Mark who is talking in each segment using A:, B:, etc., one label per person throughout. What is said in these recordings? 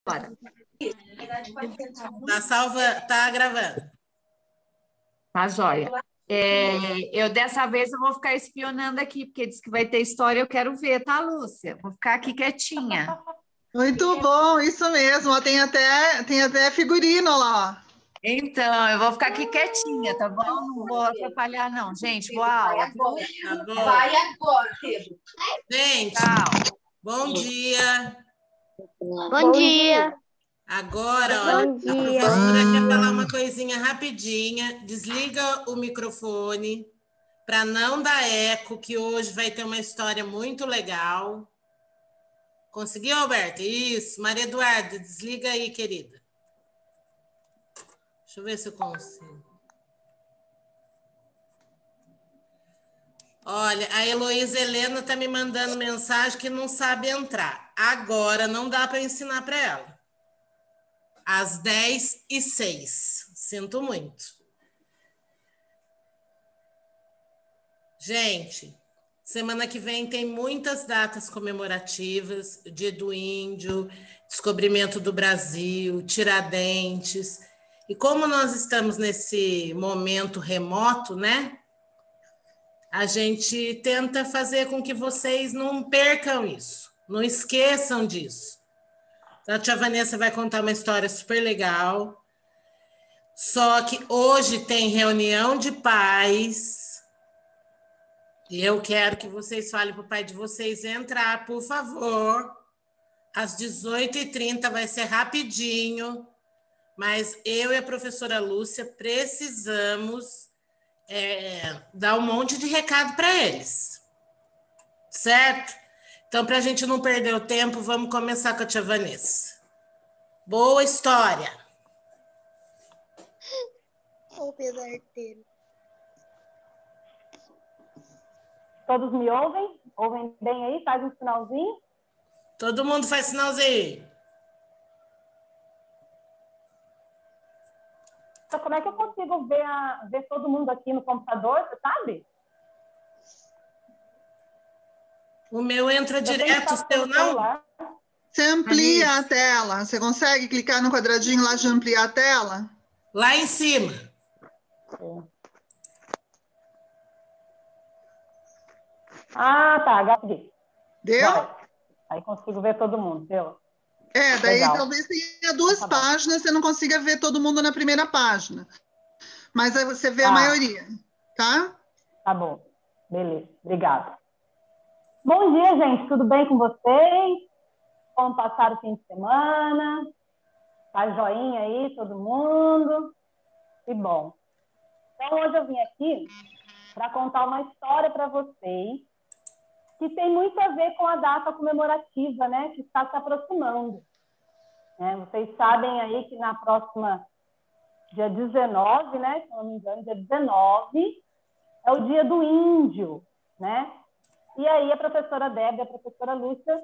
A: Bora.
B: Tá salva, tá gravando.
A: Tá joia. Dessa vez eu vou ficar espionando aqui, porque diz que vai ter história, eu quero ver, tá, Lúcia? Vou ficar aqui quietinha.
C: Muito bom, isso mesmo. Ó, tem até figurino lá.
A: Então, eu vou ficar aqui quietinha, tá bom? Não vou atrapalhar, não. Gente, boa aula.
B: Tá bom.
D: Vai agora, Pedro.
B: Gente,
A: Tchau.
B: bom dia.
E: Bom dia.
B: Agora, olha, a professora quer falar uma coisinha rapidinha. Desliga o microfone para não dar eco, que hoje vai ter uma história muito legal. Conseguiu, Alberto? Isso. Maria Eduarda, desliga aí, querida. Deixa eu ver se eu consigo. Olha, a Heloísa Helena está me mandando mensagem que não sabe entrar. Agora não dá para ensinar para ela. Às 10h06. Sinto muito. Gente, semana que vem tem muitas datas comemorativas, Dia do Índio, Descobrimento do Brasil, Tiradentes. E como nós estamos nesse momento remoto, né? A gente tenta fazer com que vocês não percam isso, não esqueçam disso. A tia Vanessa vai contar uma história super legal. Só que hoje tem reunião de pais. E eu quero que vocês falem para o pai de vocês entrar, por favor. Às 18h30 vai ser rapidinho. Mas eu e a professora Lúcia precisamos dar um monte de recado para eles. Certo? Então, para a gente não perder o tempo, vamos começar com a tia Vanessa. Boa história!
E: O pedardeiro.
F: Todos me ouvem? Ouvem bem aí? Faz um sinalzinho.
B: Todo mundo faz sinalzinho.
F: Então, como é que eu consigo ver todo mundo aqui no computador, você sabe?
B: O meu entra direto, o seu não?
F: Celular.
C: Você amplia a tela. Você consegue clicar no quadradinho lá de ampliar a tela?
B: Lá em cima.
F: Ah, tá. Consegui.
C: Deu?
F: Vai. Aí consigo ver todo mundo, deu?
C: Daí
F: Legal.
C: talvez tenha duas páginas, você não consiga ver todo mundo na primeira página. Mas aí você vê a maioria, tá?
F: Tá bom. Beleza. Obrigada. Bom dia, gente. Tudo bem com vocês? Como passaram o fim de semana? Tá joinha aí, todo mundo? Que bom. Então, hoje eu vim aqui para contar uma história para vocês que tem muito a ver com a data comemorativa, né, que está se aproximando. Vocês sabem aí que na próxima, dia 19, né, se não me engano, dia 19, é o Dia do Índio, né? E aí a professora Débora e a professora Lúcia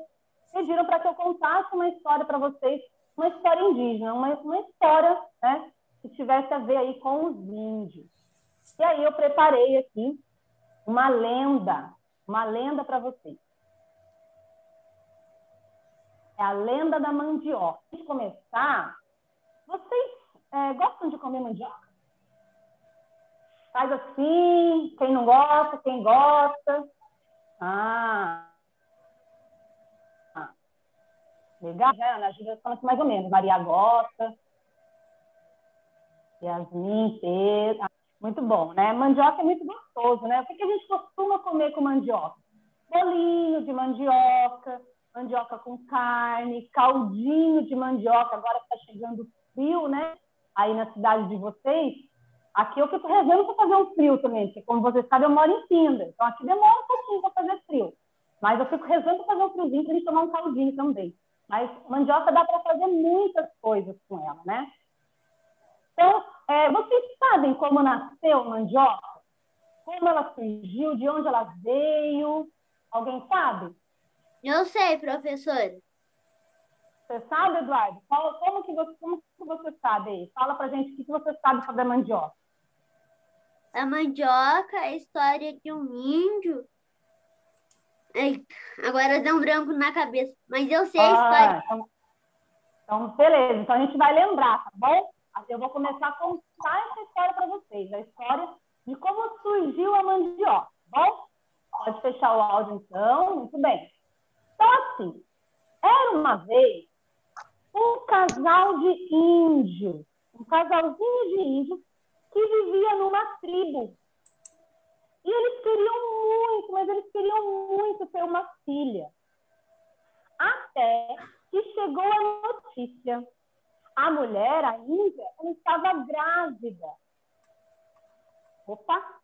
F: pediram para que eu contasse uma história para vocês, uma história indígena, uma história, né, que tivesse a ver aí com os índios. E aí eu preparei aqui uma lenda para vocês. É a lenda da mandioca. Antes de começar, vocês gostam de comer mandioca? Faz assim, quem não gosta, quem gosta. Legal. A Júlia falando que mais ou menos. Maria gosta. Yasmin, Pedro. Muito bom, né? Mandioca é muito gostoso, né? O que a gente costuma comer com mandioca? Bolinho de mandioca, mandioca com carne, caldinho de mandioca, agora que está chegando frio, né? Aí na cidade de vocês, aqui eu fico rezando para fazer um frio também, porque como vocês sabem, eu moro em Pinda, então aqui demora um pouquinho para fazer frio. Mas eu fico rezando para fazer um friozinho para a gente tomar um caldinho também. Mas mandioca dá para fazer muitas coisas com ela, né? Então, vocês sabem como nasceu a mandioca? Como ela surgiu? De onde ela veio? Alguém sabe?
E: Eu sei, professora.
F: Você sabe, Eduardo? Como que você sabe aí? Fala pra gente o que você sabe sobre a mandioca.
E: A mandioca é a história de um índio. Ai, agora dá um branco na cabeça. Mas eu sei a história.
F: Então, beleza. Então, a gente vai lembrar, tá bom? Eu vou começar a contar essa história para vocês. A história de como surgiu a mandioca, tá bom? Pode fechar o áudio, então. Muito bem. Então, assim, era uma vez um casal de índios, um casalzinho de índios que vivia numa tribo. E eles queriam muito, mas eles queriam muito ter uma filha. Até que chegou a notícia. A mulher, a índia, ela estava grávida. Opa!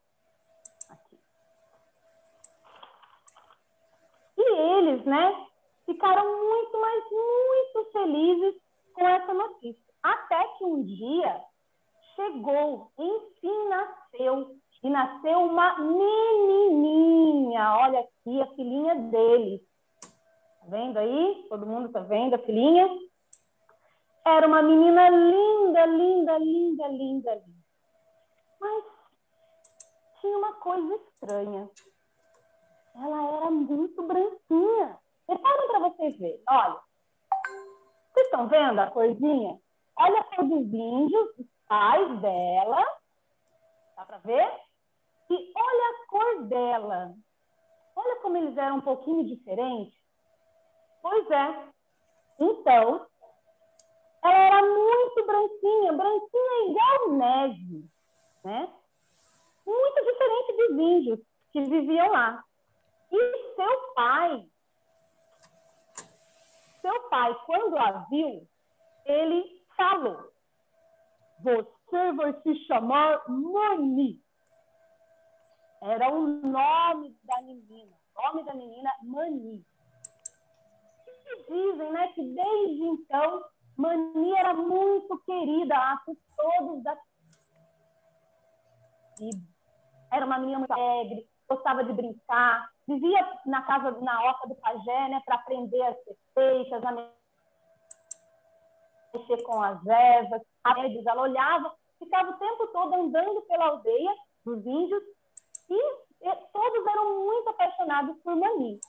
F: Aqui. E eles, né, ficaram muito, mas muito felizes com essa notícia. Até que um dia chegou, enfim nasceu. E nasceu uma menininha. Olha aqui a filhinha deles. Tá vendo aí? Todo mundo tá vendo a filhinha? Era uma menina linda, linda, linda, linda, linda. Mas tinha uma coisa estranha. Ela era muito branquinha. Reparem para vocês verem. Olha. Vocês estão vendo a corzinha? Olha a cor dos índios, os pais dela. Dá para ver? E olha a cor dela. Olha como eles eram um pouquinho diferentes. Pois é. Então, ela era muito branquinha, branquinha igual neve, né? Muito diferente dos índios que viviam lá. E seu pai, quando a viu, ele falou: você vai se chamar Mani. Era o nome da menina. O nome da menina, Mani. E dizem, né, que desde então, Mani era muito querida por todos da tribo. Era uma menina muito alegre, gostava de brincar, vivia na casa, na horta do pajé, né, para aprender as receitas, a mexer com as ervas, ela olhava, ficava o tempo todo andando pela aldeia dos índios e todos eram muito apaixonados por Mani.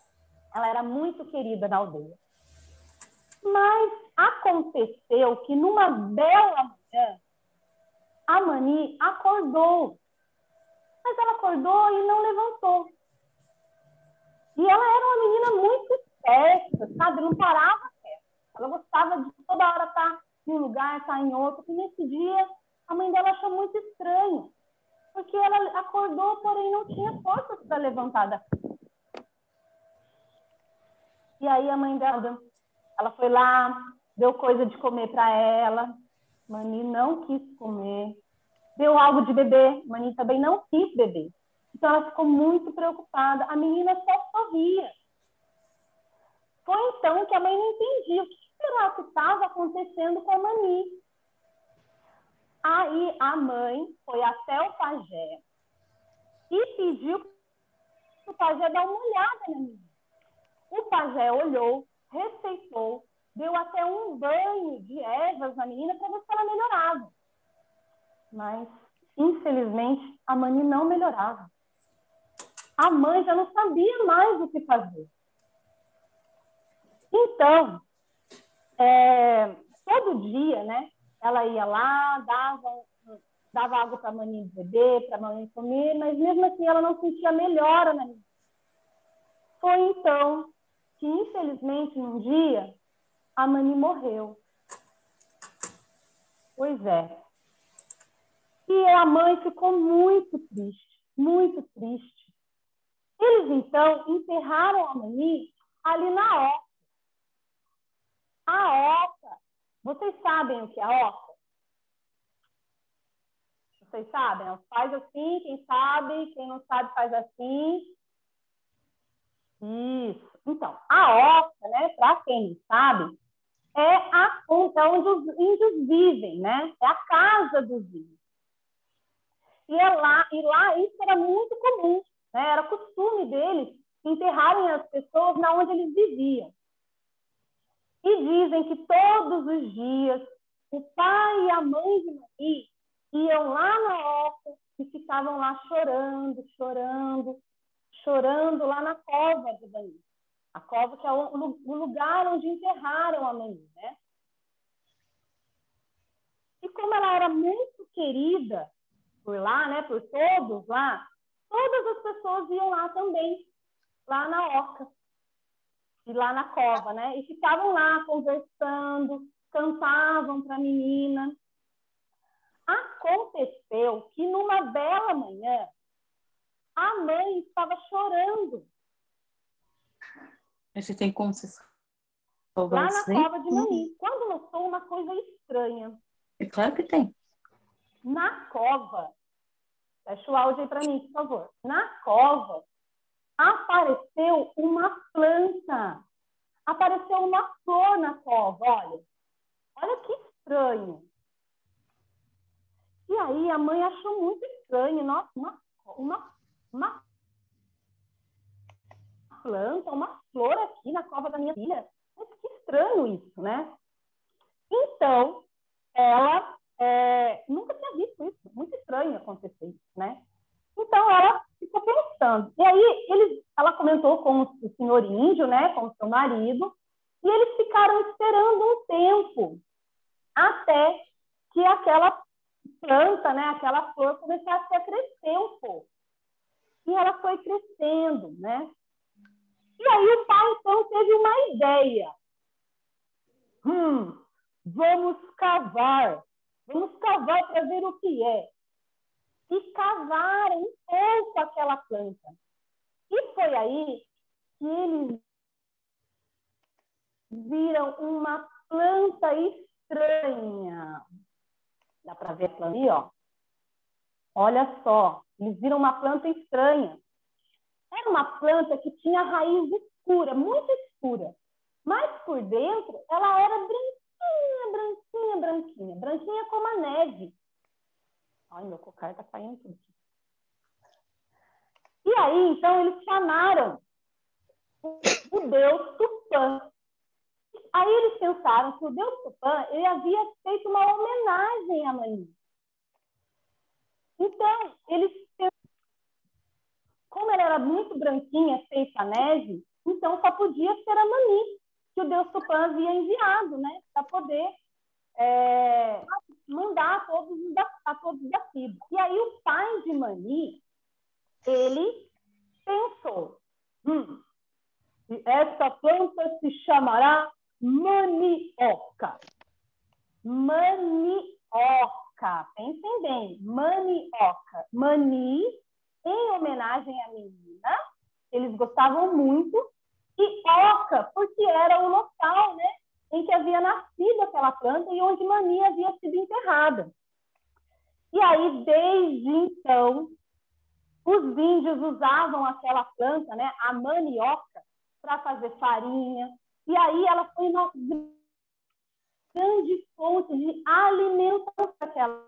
F: Ela era muito querida na aldeia. Mas aconteceu que numa bela manhã, a Mani acordou. Mas ela acordou e não levantou. E ela era uma menina muito esperta, sabe? Não parava quieta. Ela gostava de toda hora estar em um lugar, estar em outro. E nesse dia, a mãe dela achou muito estranho. Porque ela acordou, porém não tinha forças para levantar da cama. E aí a mãe dela, ela foi lá, deu coisa de comer para ela. Mani não quis comer. Deu algo de beber. Mani também não quis beber. Então ela ficou muito preocupada. A menina só sorria. Foi então que a mãe não entendia o que será que estava acontecendo com a Mani. Aí a mãe foi até o pajé e pediu para o pajé dar uma olhada na menina. O pajé olhou, receitou, deu até um banho de ervas na menina para ver se ela melhorava. Mas, infelizmente, a Mani não melhorava. A mãe já não sabia mais o que fazer. Então, todo dia, né, ela ia lá, dava água para a Mani beber, para a Mani comer, mas mesmo assim ela não sentia melhora na menina. Foi então que, infelizmente, num dia, a Mani morreu. Pois é. E a mãe ficou muito triste, muito triste. Eles, então, enterraram a Mani ali na oca. A oca, vocês sabem o que é a oca? Vocês sabem? Faz assim, quem sabe, quem não sabe faz assim. Isso. Então, a oca, né, para quem não sabe, é onde os índios vivem, né? É a casa dos índios. E lá isso era muito comum, né? Era costume deles enterrarem as pessoas na onde eles viviam. E dizem que todos os dias o pai e a mãe de Mani iam lá na oca e ficavam lá chorando, chorando, chorando lá na cova de Mani. A cova que é o lugar onde enterraram a Mani, né? era muito querida por lá, né, por todos lá, todas as pessoas iam lá também, lá na Oca, e lá na cova, né? E ficavam lá conversando, cantavam para a menina. Aconteceu que numa bela manhã, a mãe estava chorando.
D: Você tem como se
F: lá na cova de Mani, quando notou uma coisa estranha.
D: É claro que tem.
F: Na cova, fecha o áudio aí para mim, por favor. Na cova, apareceu uma planta. Apareceu uma flor na cova, olha. Olha que estranho. E aí a mãe achou muito estranho. Nossa, uma planta, uma flor aqui na cova da minha filha. Mas que estranho isso, né? Então, ela nunca tinha visto isso. Muito estranho acontecer isso, né? Então, ela ficou pensando. E aí, ela comentou com o senhor índio, né? Com o seu marido. E eles ficaram esperando um tempo até que aquela planta, né? Aquela flor começasse a crescer um pouco. E ela foi crescendo, né? E aí o pai, então, teve uma ideia. Vamos cavar para ver o que é. E cavaram um pouco aquela planta. E foi aí que eles viram uma planta estranha. Dá para ver a planta aí, ó? Olha só, eles viram uma planta estranha. Era uma planta que tinha raiz escura, muito escura. Mas por dentro, ela era branquinha como a neve. Ai, meu cocar tá caindo tudo aqui. E aí, então, eles chamaram o deus Tupã. Aí eles pensaram que o deus Tupã, ele havia feito uma homenagem a Mani. Então, eles pensaram, como ela era muito branquinha, feita a neve, então só podia ser a Mani, que o deus Tupã havia enviado, né, para poder mandar a todos da tribo. E aí o pai de Mani, ele pensou, essa planta se chamará manioca. Manioca, pensem bem, manioca. Mani, em homenagem à menina, eles gostavam muito, e oca, porque era o local, né, em que havia nascido aquela planta e onde Mani havia sido enterrada. E aí, desde então, os índios usavam aquela planta, né, a manioca, para fazer farinha. E aí ela foi uma grande fonte de alimentação daquela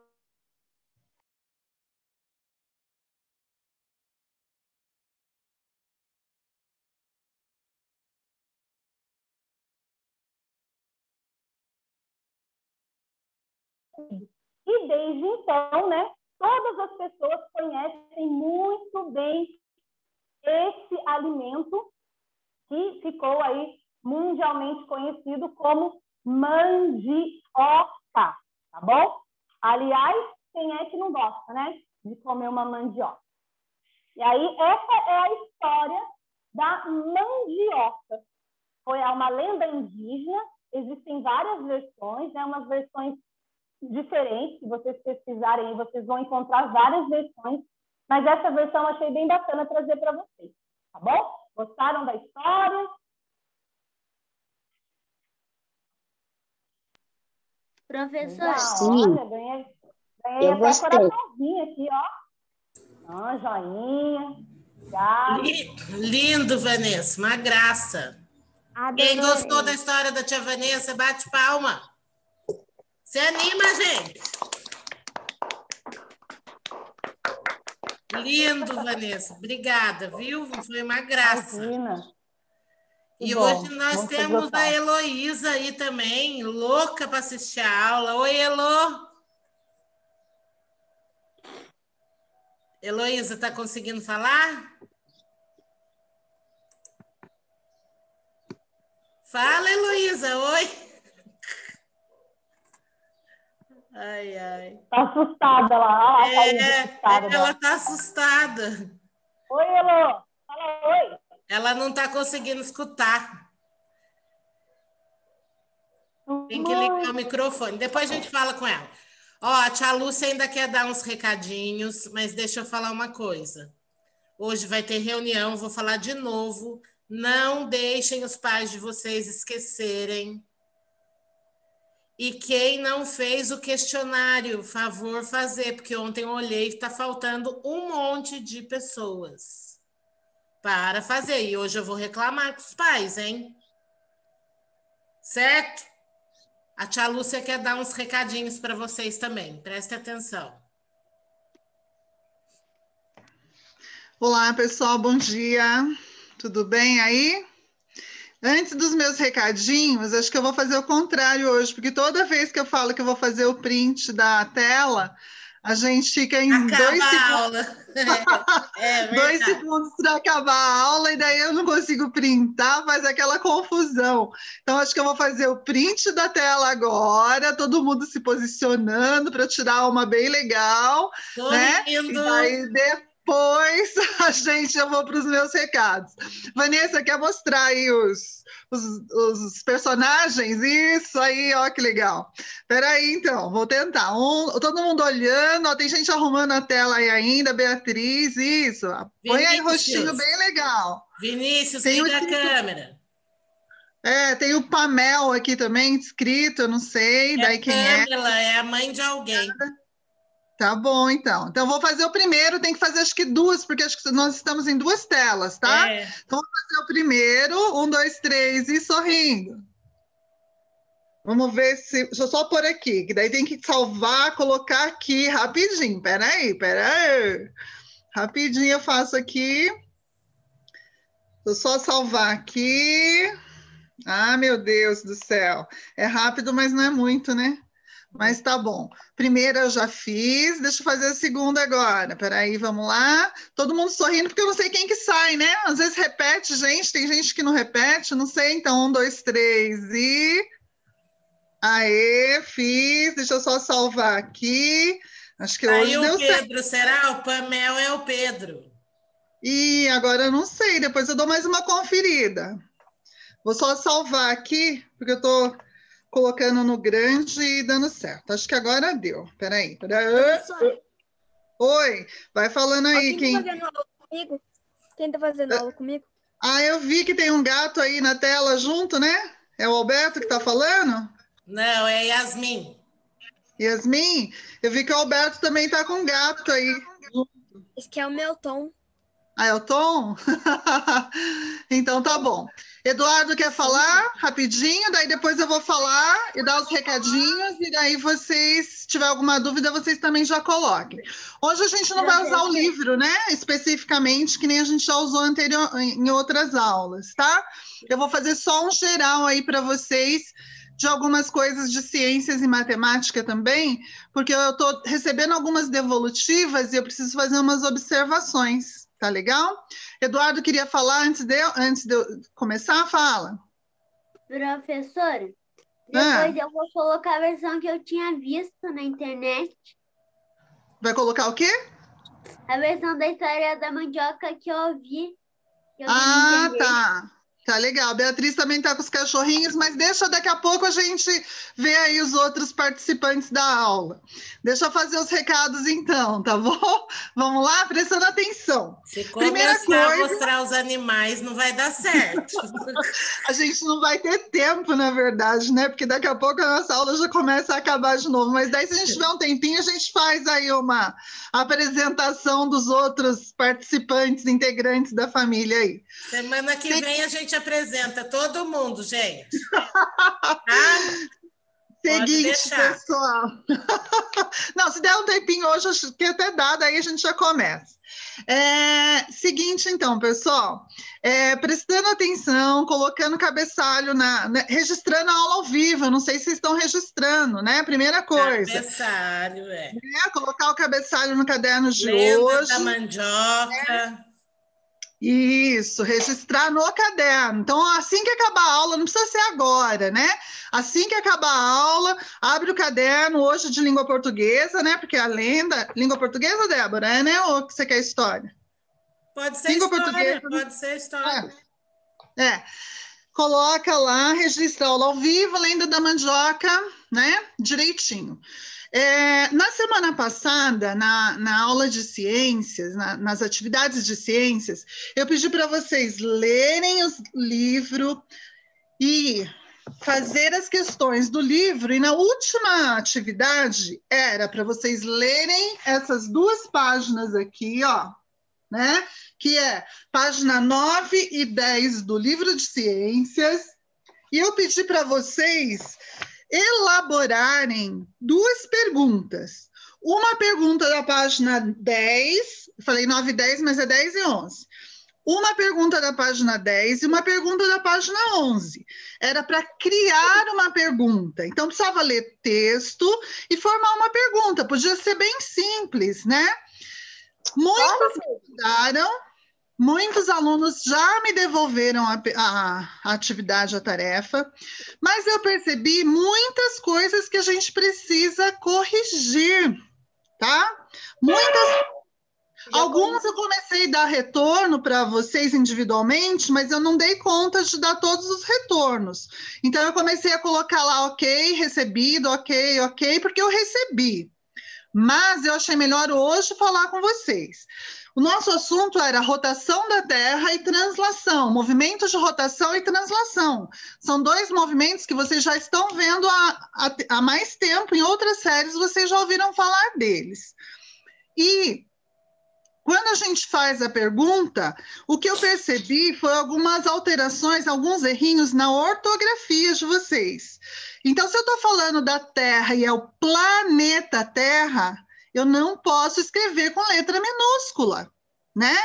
F: E desde então, né, todas as pessoas conhecem muito bem esse alimento que ficou aí mundialmente conhecido como mandioca, tá bom? Aliás, quem é que não gosta, né, de comer uma mandioca? E aí, essa é a história da mandioca. Foi uma lenda indígena, existem várias versões, né, umas versões diferentes, se vocês pesquisarem, vocês vão encontrar várias versões, mas essa versão eu achei bem bacana trazer para vocês, tá bom? Gostaram da história?
E: Professor,
F: Sim. Olha, ganhei
E: eu
F: até
E: gostei.
F: coraçãozinho aqui, ó. Joinha.
B: Lindo, Vanessa, uma graça.
E: Adorei.
B: Quem gostou da história da tia Vanessa, bate palma. Se anima, gente. Lindo, Vanessa. Obrigada, viu? Foi uma graça.
F: Imagina.
B: E
F: bom,
B: hoje nós
F: muito
B: temos
F: gostar.
B: a Heloísa aí também, louca para assistir a aula. Oi, Elo. Heloísa, está conseguindo falar? Fala, Heloísa. Oi. Ai, ai.
F: Tá assustada lá.
B: Ela tá assustada.
F: Oi, Elô. Fala oi.
B: Ela não tá conseguindo escutar. Tem que ligar o microfone. Depois a gente fala com ela. Ó, a tia Lúcia ainda quer dar uns recadinhos, mas deixa eu falar uma coisa. Hoje vai ter reunião, vou falar de novo. Não deixem os pais de vocês esquecerem. E quem não fez o questionário, favor fazer, porque ontem eu olhei e está faltando um monte de pessoas para fazer. E hoje eu vou reclamar com os pais, hein? Certo? A tia Lúcia quer dar uns recadinhos para vocês também. Prestem atenção.
C: Olá, pessoal, bom dia. Tudo bem aí? Antes dos meus recadinhos, acho que eu vou fazer o contrário hoje, porque toda vez que eu falo que eu vou fazer o print da tela, a gente fica em
B: Acaba
C: 2
B: a
C: segundos.
B: aula. É
C: 2
B: verdade.
C: segundos para acabar a aula, e daí eu não consigo printar, faz aquela confusão. Então, acho que eu vou fazer o print da tela agora, todo mundo se posicionando para tirar uma bem legal,
B: Tô
C: né?
B: rindo.
C: E daí depois eu vou para os meus recados. Vanessa, quer mostrar aí os personagens? Isso aí, ó, que legal. Peraí, então, vou tentar. Todo mundo olhando, ó, tem gente arrumando a tela aí ainda, Beatriz, isso. Põe aí rostinho bem legal.
B: Vinícius,
C: Tem
B: liga a câmera.
C: Tem o Pamel aqui também, inscrito, eu não sei, daí quem é.
B: Pamela, é a mãe de alguém.
C: Tá bom, então. Então, vou fazer o primeiro, tem que fazer acho que 2, porque acho que nós estamos em 2 telas, tá? Então, vou fazer o primeiro, 1, 2, 3, e sorrindo. Vamos ver se... Deixa eu só pôr aqui, que daí tem que salvar, colocar aqui rapidinho. Peraí. Rapidinho eu faço aqui. Vou só salvar aqui. Ah, meu Deus do céu. É rápido, mas não é muito, né? Mas tá bom. Primeira eu já fiz, deixa eu fazer a segunda agora. Peraí, vamos lá. Todo mundo sorrindo, porque eu não sei quem que sai, né? Às vezes repete, gente, tem gente que não repete, não sei. Então, 1, 2, 3 e... Aê, fiz. Deixa eu só salvar aqui. Acho que hoje
B: Aí
C: deu
B: o
C: certo.
B: Pedro, será? O Pamel é o Pedro.
C: E agora eu não sei, depois eu dou mais uma conferida. Vou só salvar aqui, porque eu tô colocando no grande e dando certo. Acho que agora deu. Peraí. Oi, vai falando aí.
G: Quem tá fazendo aula comigo? Quem tá fazendo aula comigo?
C: Ah, eu vi que tem um gato aí na tela junto, né? É o Alberto que tá falando?
B: Não, é Yasmin.
C: Yasmin? Eu vi que o Alberto também tá com um gato aí.
G: Esse que é o meu tom.
C: Ah, é o Tom? Então tá bom. Eduardo quer falar rapidinho, daí depois eu vou falar e dar os recadinhos, e daí vocês, se tiver alguma dúvida, vocês também já coloquem. Hoje a gente não vai usar o livro, né? Especificamente, que nem a gente já usou em outras aulas, tá? Eu vou fazer só um geral aí para vocês de algumas coisas de ciências e matemática também, porque eu estou recebendo algumas devolutivas e eu preciso fazer umas observações. Tá legal? Eduardo queria falar antes de eu começar? Fala.
E: Professora, depois eu vou colocar a versão que eu tinha visto na internet.
C: Vai colocar o quê?
E: A versão da história da mandioca que eu ouvi.
C: Tá. Tá legal. Beatriz também tá com os cachorrinhos, mas deixa daqui a pouco a gente ver aí os outros participantes da aula. Deixa eu fazer os recados então, tá bom? Vamos lá, prestando atenção.
B: Se começar a mostrar os animais, não vai dar certo.
C: A gente não vai ter tempo, na verdade, né? Porque daqui a pouco a nossa aula já começa a acabar de novo. Mas daí, se a gente tiver um tempinho, a gente faz aí uma apresentação dos outros participantes, integrantes da família aí.
B: Semana que vem a gente apresenta todo mundo, gente. Tá?
C: Seguinte, pessoal. Não, se der um tempinho hoje, acho que até dá, daí a gente já começa. Seguinte, então, pessoal, prestando atenção, colocando o cabeçalho, registrando a aula ao vivo, eu não sei se vocês estão registrando, né? Primeira coisa.
B: Cabeçalho,
C: colocar o cabeçalho no caderno de
B: Lenda
C: hoje.
B: da mandioca.
C: Isso, registrar no caderno. Então, assim que acabar a aula, não precisa ser agora, né? Assim que acabar a aula, abre o caderno, hoje de língua portuguesa, né? Porque a lenda... Língua portuguesa, Débora, né? Ou você quer história?
B: Pode ser
C: Língua
B: história,
C: portuguesa.
B: pode ser história.
C: Coloca lá, registra a aula ao vivo, lenda da mandioca, né? Direitinho. Na semana passada, na aula de ciências, nas atividades de ciências, eu pedi para vocês lerem o livro e fazer as questões do livro, e na última atividade era para vocês lerem essas 2 páginas aqui, ó, né? Que é página 9 e 10 do livro de ciências, e eu pedi para vocês elaborarem 2 perguntas. Uma pergunta da página 10, falei 9 e 10, mas é 10 e 11. Uma pergunta da página 10 e uma pergunta da página 11. Era para criar uma pergunta. Então, precisava ler texto e formar uma pergunta. Podia ser bem simples, né? Muitos alunos já me devolveram a atividade, a tarefa, mas eu percebi muitas coisas que a gente precisa corrigir, tá? Algumas eu comecei a dar retorno para vocês individualmente, mas eu não dei conta de dar todos os retornos. Então, eu comecei a colocar lá, ok, recebido, ok, porque eu recebi. Mas eu achei melhor hoje falar com vocês. O nosso assunto era rotação da Terra e translação, movimentos de rotação e translação. São 2 movimentos que vocês já estão vendo há mais tempo, em outras séries vocês já ouviram falar deles. E quando a gente faz a pergunta, o que eu percebi foi algumas alterações, alguns errinhos na ortografia de vocês. Então, se eu estou falando da Terra e é o planeta Terra, eu não posso escrever com letra minúscula, né?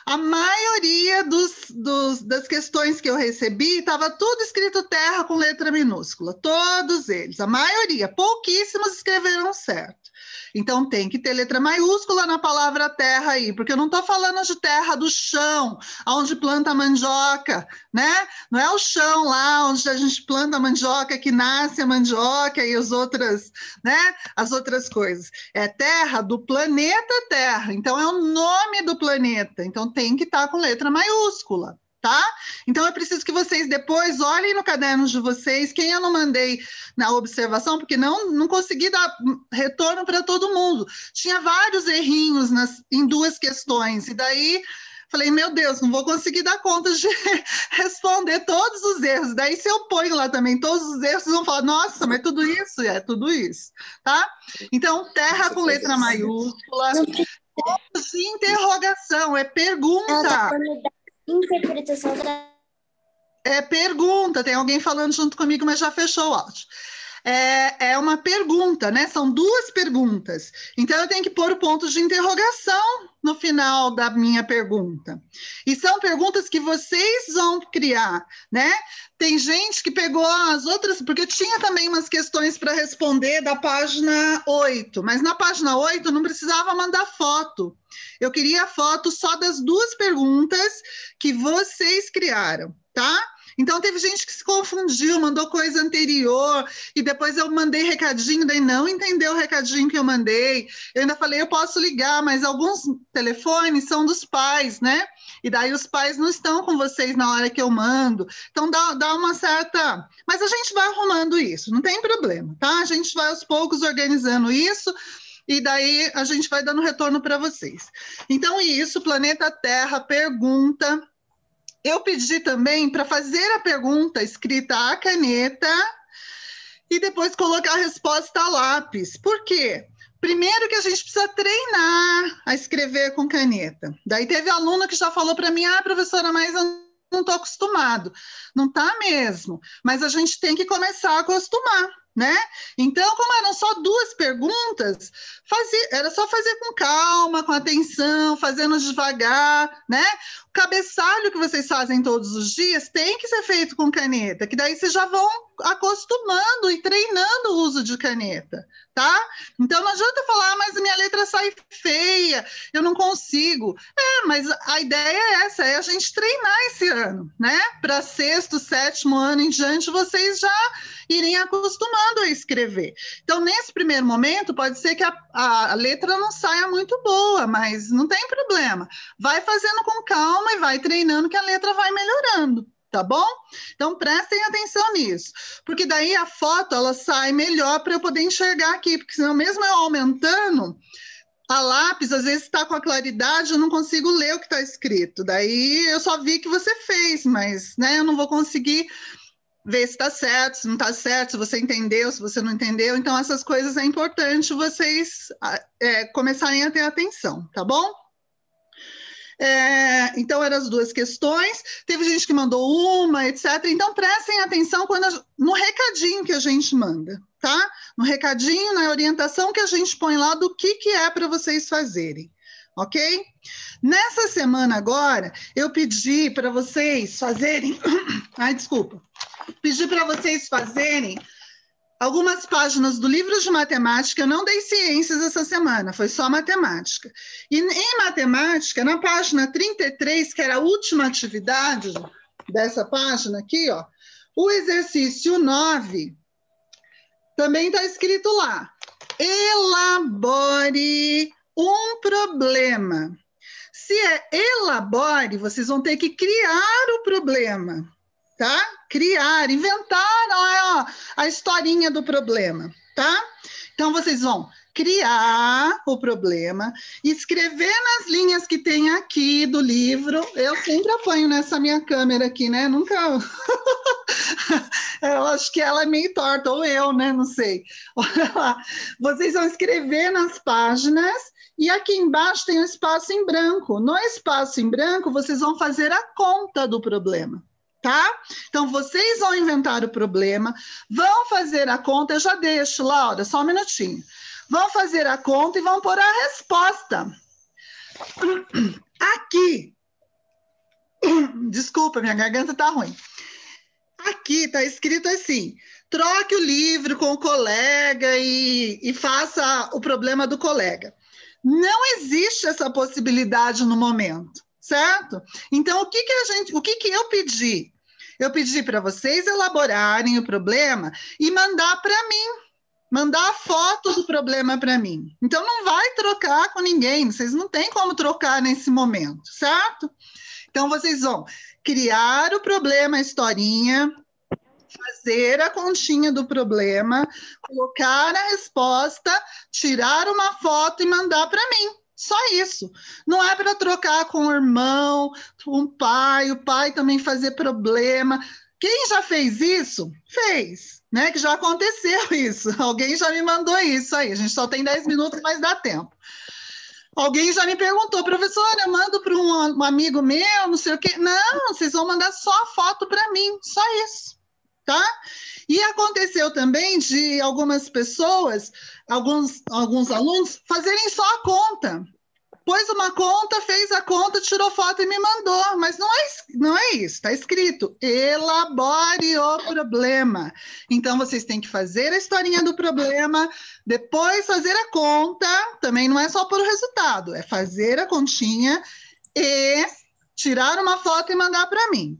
C: A maioria das questões que eu recebi, estava tudo escrito Terra com letra minúscula, todos eles, a maioria, pouquíssimos escreveram certo. Então, tem que ter letra maiúscula na palavra terra aí, porque eu não estou falando de terra do chão, onde planta mandioca, né? Não é o chão lá onde a gente planta a mandioca, que nasce a mandioca e as outras, né? As outras coisas. É terra do planeta Terra, então é o nome do planeta, então tem que estar com letra maiúscula. Tá? Então, eu preciso que vocês depois olhem no caderno de vocês, quem eu não mandei na observação, porque não consegui dar retorno para todo mundo. Tinha vários errinhos em 2 questões, e daí falei, meu Deus, não vou conseguir dar conta de responder todos os erros. Daí, se eu ponho lá também todos os erros, vocês vão falar, nossa, mas tudo isso? É tudo isso, tá? Então, terra com letra maiúscula, pontos de interrogação, é pergunta.
E: Interpretação da...
C: É pergunta, tem alguém falando junto comigo, mas já fechou o áudio. É uma pergunta, né? São 2 perguntas. Então, eu tenho que pôr o ponto de interrogação no final da minha pergunta. E são perguntas que vocês vão criar, né? Tem gente que pegou as outras, porque tinha também umas questões para responder da página 8, mas na página 8 não precisava mandar foto. Eu queria foto só das 2 perguntas que vocês criaram, tá? Então, teve gente que se confundiu, mandou coisa anterior, e depois eu mandei recadinho, daí não entendeu o recadinho que eu mandei. Eu ainda falei, eu posso ligar, mas alguns telefones são dos pais, né? E daí os pais não estão com vocês na hora que eu mando. Então, dá uma certa... Mas a gente vai arrumando isso, não tem problema, tá? A gente vai aos poucos organizando isso, e daí a gente vai dando retorno para vocês. Então, isso, planeta Terra, pergunta... Eu pedi também para fazer a pergunta escrita à caneta e depois colocar a resposta a lápis. Por quê? Primeiro que a gente precisa treinar a escrever com caneta. Daí teve aluno que já falou para mim, professora, mas eu não estou acostumado. Não está mesmo, mas a gente tem que começar a acostumar, né? Então, como eram só 2 perguntas, era só fazer com calma, com atenção, fazendo devagar, né? O cabeçalho que vocês fazem todos os dias tem que ser feito com caneta, que daí vocês já vão acostumando e treinando o uso de caneta, tá? Então, não adianta falar, mas a minha letra sai feia, eu não consigo. Mas a ideia é essa, é a gente treinar esse ano, né? Para 6º, 7º ano em diante, vocês já irem acostumando a escrever. Então, nesse primeiro momento, pode ser que a letra não saia muito boa, mas não tem problema. Vai fazendo com calma e vai treinando que a letra vai melhorando, tá bom? Então, prestem atenção nisso, porque daí a foto, ela sai melhor para eu poder enxergar aqui, porque senão mesmo eu aumentando, a lápis, às vezes está com a claridade, eu não consigo ler o que está escrito. Daí eu só vi que você fez, mas né, eu não vou conseguir ver se está certo, se não está certo, se você entendeu, se você não entendeu. Então, essas coisas é importante vocês começarem a ter atenção, tá bom? Então, eram as 2 questões. Teve gente que mandou uma, etc. Então, prestem atenção no recadinho que a gente manda, tá? No recadinho, na orientação que a gente põe lá do que é para vocês fazerem, ok? Nessa semana agora, eu pedi para vocês fazerem... Ai, desculpa. Pedi para vocês fazerem algumas páginas do livro de matemática. Eu não dei ciências essa semana, foi só matemática. E em matemática, na página 33, que era a última atividade dessa página aqui, ó, o exercício 9, também está escrito lá. Elabore um problema. Se é elabore, vocês vão ter que criar o problema, tá? Criar, inventar a historinha do problema, tá? Então, vocês vão criar o problema, escrever nas linhas que tem aqui do livro. Eu sempre apanho nessa minha câmera aqui, né? Nunca... Eu acho que ela é meio torta, ou eu, né? Não sei. Olha lá. Vocês vão escrever nas páginas e aqui embaixo tem um espaço em branco. No espaço em branco, vocês vão fazer a conta do problema. Tá? Então, vocês vão inventar o problema, vão fazer a conta, eu já deixo, Laura, só um minutinho. Vão fazer a conta e vão pôr a resposta. Aqui. Desculpa, minha garganta tá ruim. Aqui está escrito assim, troque o livro com o colega e faça o problema do colega. Não existe essa possibilidade no momento. Certo? Então, o que eu pedi? Eu pedi para vocês elaborarem o problema e mandar para mim, mandar a foto do problema para mim. Então, não vai trocar com ninguém, vocês não têm como trocar nesse momento, certo? Então, vocês vão criar o problema, a historinha, fazer a continha do problema, colocar a resposta, tirar uma foto e mandar para mim. Só isso. Não é para trocar com o irmão, com o pai também fazer problema. Quem já fez isso? Fez, né? Que já aconteceu isso. Alguém já me mandou isso aí. A gente só tem 10 minutos, mas dá tempo. Alguém já me perguntou, professora, eu mando para um amigo meu, não sei o quê. Não, vocês vão mandar só a foto para mim, só isso, tá? E aconteceu também de algumas pessoas, alguns alunos, fazerem só a conta. Pôs uma conta, fez a conta, tirou foto e me mandou. Mas não é isso, está escrito, elabore o problema. Então, vocês têm que fazer a historinha do problema, depois fazer a conta, também não é só por o resultado, é fazer a continha e tirar uma foto e mandar para mim.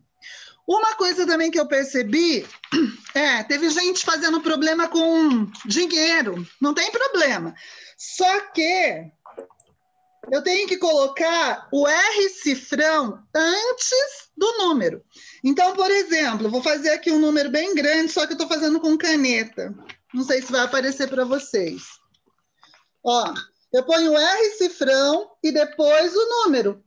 C: Uma coisa também que eu percebi, teve gente fazendo problema com dinheiro, não tem problema. Só que eu tenho que colocar o R cifrão antes do número. Então, por exemplo, eu vou fazer aqui um número bem grande, só que eu estou fazendo com caneta. Não sei se vai aparecer para vocês. Ó, eu ponho o R cifrão e depois o número.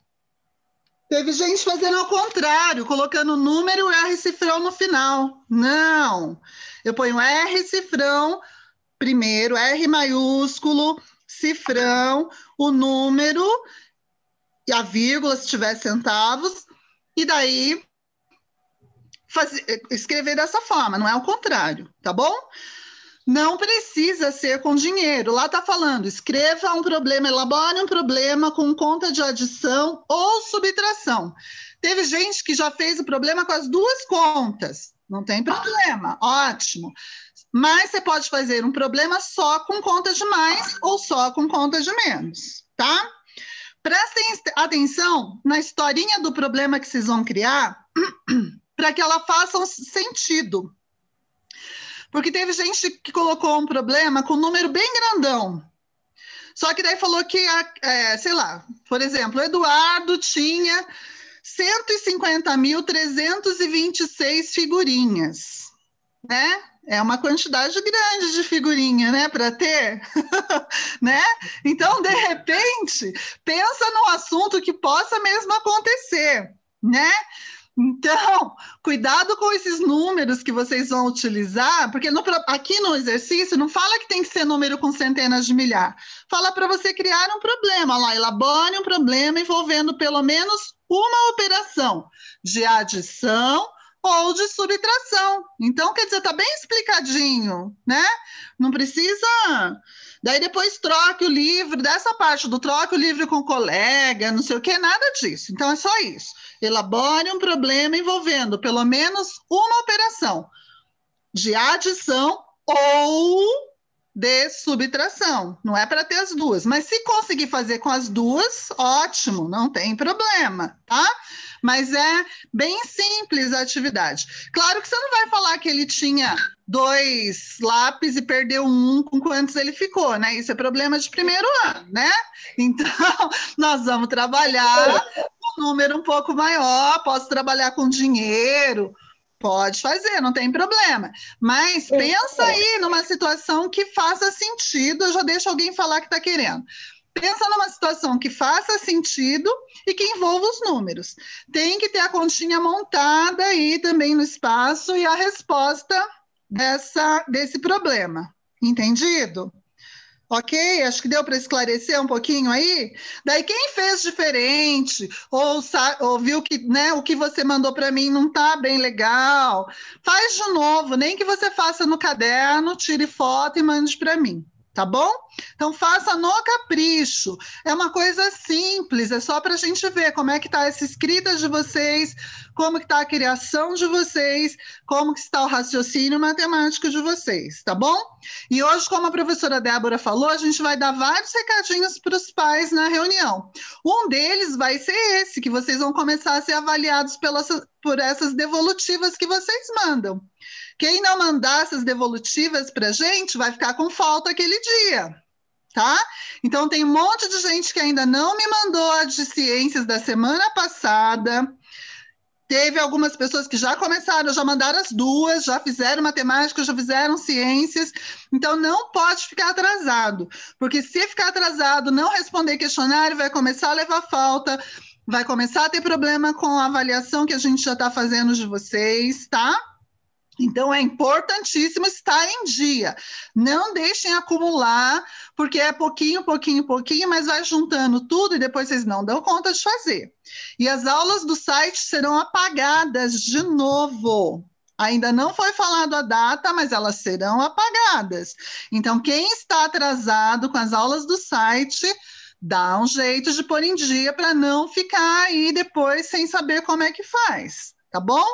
C: Teve gente fazendo ao contrário, colocando o número e o R cifrão no final. Não, eu ponho R cifrão primeiro, R maiúsculo, cifrão, o número e a vírgula, se tiver centavos, e daí escrever dessa forma, não é ao contrário, tá bom? Não precisa ser com dinheiro. Lá está falando, escreva um problema, elabore um problema com conta de adição ou subtração. Teve gente que já fez o problema com as duas contas. Não tem problema, ótimo. Mas você pode fazer um problema só com conta de mais ou só com conta de menos, tá? Prestem atenção na historinha do problema que vocês vão criar para que ela faça um sentido. Porque teve gente que colocou um problema com um número bem grandão. Só que daí falou que, sei lá, por exemplo, o Eduardo tinha 150.326 figurinhas, né? É uma quantidade grande de figurinha, né, para ter, né? Então, de repente, pensa num assunto que possa mesmo acontecer, né? Então, cuidado com esses números que vocês vão utilizar, porque aqui no exercício não fala que tem que ser número com centenas de milhar. Fala para você criar um problema. Lá, elabore um problema envolvendo pelo menos uma operação de adição ou de subtração. Então, quer dizer, está bem explicadinho, né? Não precisa... Daí depois troque o livro, dessa parte do troque o livro com o colega, não sei o que, nada disso. Então, é só isso. Elabore um problema envolvendo pelo menos uma operação de adição ou de subtração. Não é para ter as duas, mas se conseguir fazer com as duas, ótimo, não tem problema, tá? Mas é bem simples a atividade. Claro que você não vai falar que ele tinha 2 lápis e perdeu um, com quantos ele ficou, né? Isso é problema de primeiro ano, né? Então, nós vamos trabalhar com um número um pouco maior, posso trabalhar com dinheiro, pode fazer, não tem problema. Mas pensa aí numa situação que faça sentido, eu já deixo alguém falar que está querendo. Pensa numa situação que faça sentido e que envolva os números. Tem que ter a continha montada aí também no espaço e a resposta desse problema. Entendido? Ok? Acho que deu para esclarecer um pouquinho aí. Daí, quem fez diferente ou viu que, né, o que você mandou para mim não está bem legal, faz de novo, nem que você faça no caderno, tire foto e mande para mim. Tá bom? Então, faça no capricho. É uma coisa simples, é só para a gente ver como é que está essa escrita de vocês, como que está a criação de vocês, como que está o raciocínio matemático de vocês, tá bom? E hoje, como a professora Débora falou, a gente vai dar vários recadinhos para os pais na reunião. Um deles vai ser esse, que vocês vão começar a ser avaliados por essas devolutivas que vocês mandam. Quem não mandar essas devolutivas para a gente vai ficar com falta aquele dia, tá? Então, tem um monte de gente que ainda não me mandou a de ciências da semana passada. Teve algumas pessoas que já começaram, já mandaram as duas, já fizeram matemática, já fizeram ciências. Então, não pode ficar atrasado, porque se ficar atrasado, não responder questionário, vai começar a levar falta, vai começar a ter problema com a avaliação que a gente já está fazendo de vocês, tá? Então, é importantíssimo estar em dia. Não deixem acumular, porque é pouquinho, mas vai juntando tudo e depois vocês não dão conta de fazer. E as aulas do site serão apagadas de novo. Ainda não foi falado a data, mas elas serão apagadas. Então, quem está atrasado com as aulas do site, dá um jeito de pôr em dia para não ficar aí depois sem saber como é que faz. Tá bom?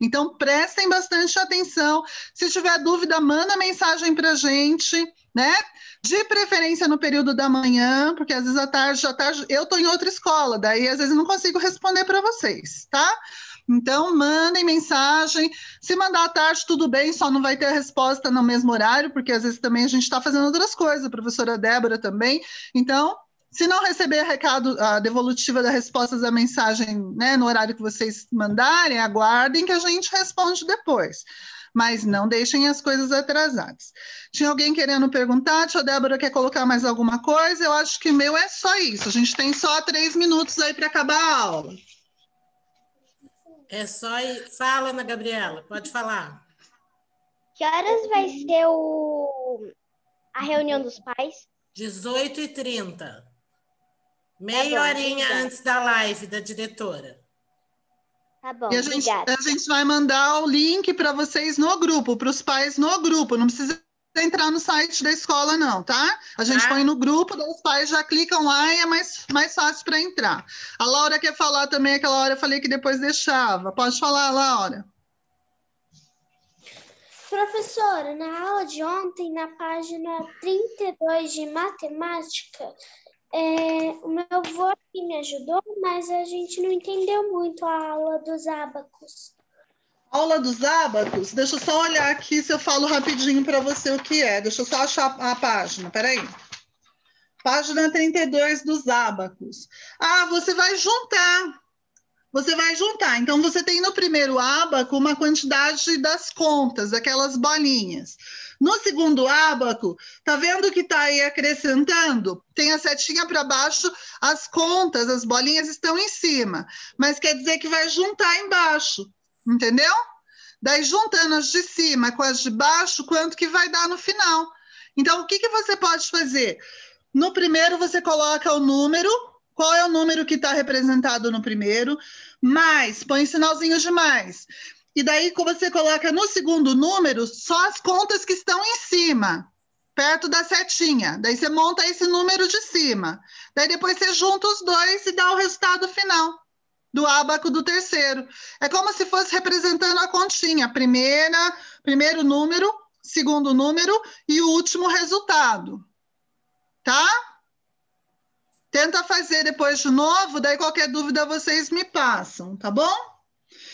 C: Então, prestem bastante atenção. Se tiver dúvida, manda mensagem para a gente, né? De preferência no período da manhã, porque às vezes à tarde, eu estou em outra escola, daí às vezes eu não consigo responder para vocês, tá? Então, mandem mensagem. Se mandar à tarde, tudo bem, só não vai ter a resposta no mesmo horário, porque às vezes também a gente está fazendo outras coisas, a professora Débora também. Então, se não receber a devolutiva da resposta da mensagem, né, no horário que vocês mandarem, aguardem que a gente responde depois. Mas não deixem as coisas atrasadas. Tinha alguém querendo perguntar? A tia Débora quer colocar mais alguma coisa? Eu acho que o meu é só isso. A gente tem só 3 minutos aí para acabar a aula.
B: É só ir. Fala, Ana Gabriela, pode falar.
E: Que horas vai ser a reunião dos pais?
B: 18h30. Meia horinha antes da live da diretora.
E: Tá bom,
C: e
E: obrigada.
C: a gente vai mandar o link para vocês no grupo, para os pais no grupo. Não precisa entrar no site da escola, não, tá? A gente
B: Tá.
C: põe no grupo, daí os pais já clicam lá e é mais fácil para entrar. A Laura quer falar também, aquela hora eu falei que depois deixava. Pode falar, Laura.
E: Professora, na aula de ontem, na página 32 de matemática, o meu avô aqui me ajudou, mas a gente não entendeu muito a aula dos ábacos.
C: Aula dos ábacos, deixa eu só olhar aqui se eu falo rapidinho para você o que é. Deixa eu só achar a página, peraí. Página 32 dos ábacos. Ah, você vai juntar. Você vai juntar. Então, você tem no primeiro ábaco uma quantidade das contas, aquelas bolinhas. No segundo ábaco, tá vendo que está aí acrescentando? Tem a setinha para baixo, as contas, as bolinhas estão em cima. Mas quer dizer que vai juntar embaixo, entendeu? Daí, juntando as de cima com as de baixo, quanto que vai dar no final? Então, o que você pode fazer? No primeiro, você coloca o número. Qual é o número que está representado no primeiro? Mais, põe sinalzinho de mais. E daí, quando você coloca no segundo número, só as contas que estão em cima, perto da setinha. Daí você monta esse número de cima. Daí depois você junta os dois e dá o resultado final do ábaco do terceiro. É como se fosse representando a continha. Primeiro número, segundo número e o último resultado. Tá? Tenta fazer depois de novo, daí qualquer dúvida vocês me passam, tá bom?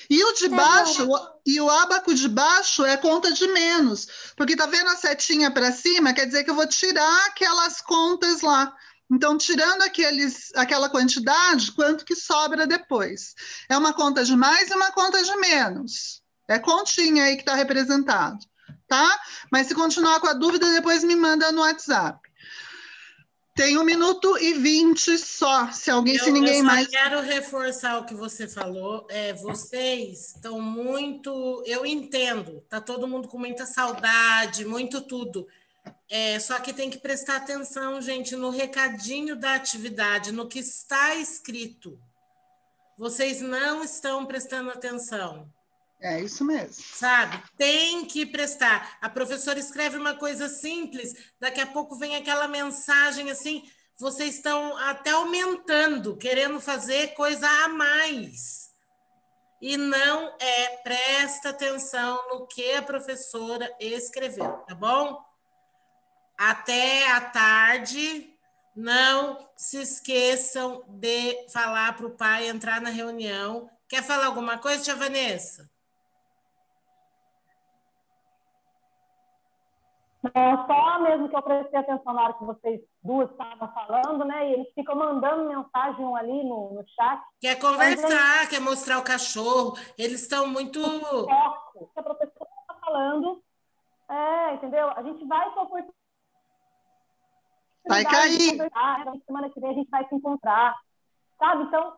C: E o de baixo, e o ábaco de baixo é conta de menos, porque tá vendo a setinha para cima? Quer dizer que eu vou tirar aquelas contas lá. Então, tirando aquela quantidade, quanto que sobra depois? É uma conta de mais e uma conta de menos. É continha aí que está representado, tá? Mas se continuar com a dúvida, depois me manda no WhatsApp. Tem 1 minuto e 20 só, se ninguém mais...
B: Eu só quero reforçar o que você falou. Vocês estão muito... Eu entendo, está todo mundo com muita saudade, muito tudo. Só que tem que prestar atenção, gente, no recadinho da atividade, no que está escrito. Vocês não estão prestando atenção.
C: É isso mesmo.
B: Sabe? Tem que prestar. A professora escreve uma coisa simples, daqui a pouco vem aquela mensagem assim, vocês estão até aumentando, querendo fazer coisa a mais. E não presta atenção no que a professora escreveu, tá bom? Até à tarde, não se esqueçam de falar para o pai entrar na reunião. Quer falar alguma coisa, tia Vanessa?
F: Não, só mesmo que eu prestei atenção na hora que vocês duas estavam falando, né? E eles ficam mandando mensagem ali no chat.
B: Quer conversar, quer mostrar o cachorro. Eles estão muito...
F: O que a professora está falando, entendeu? A gente vai com a
C: vai cair.
F: Semana que vem a gente vai se encontrar, sabe? Então,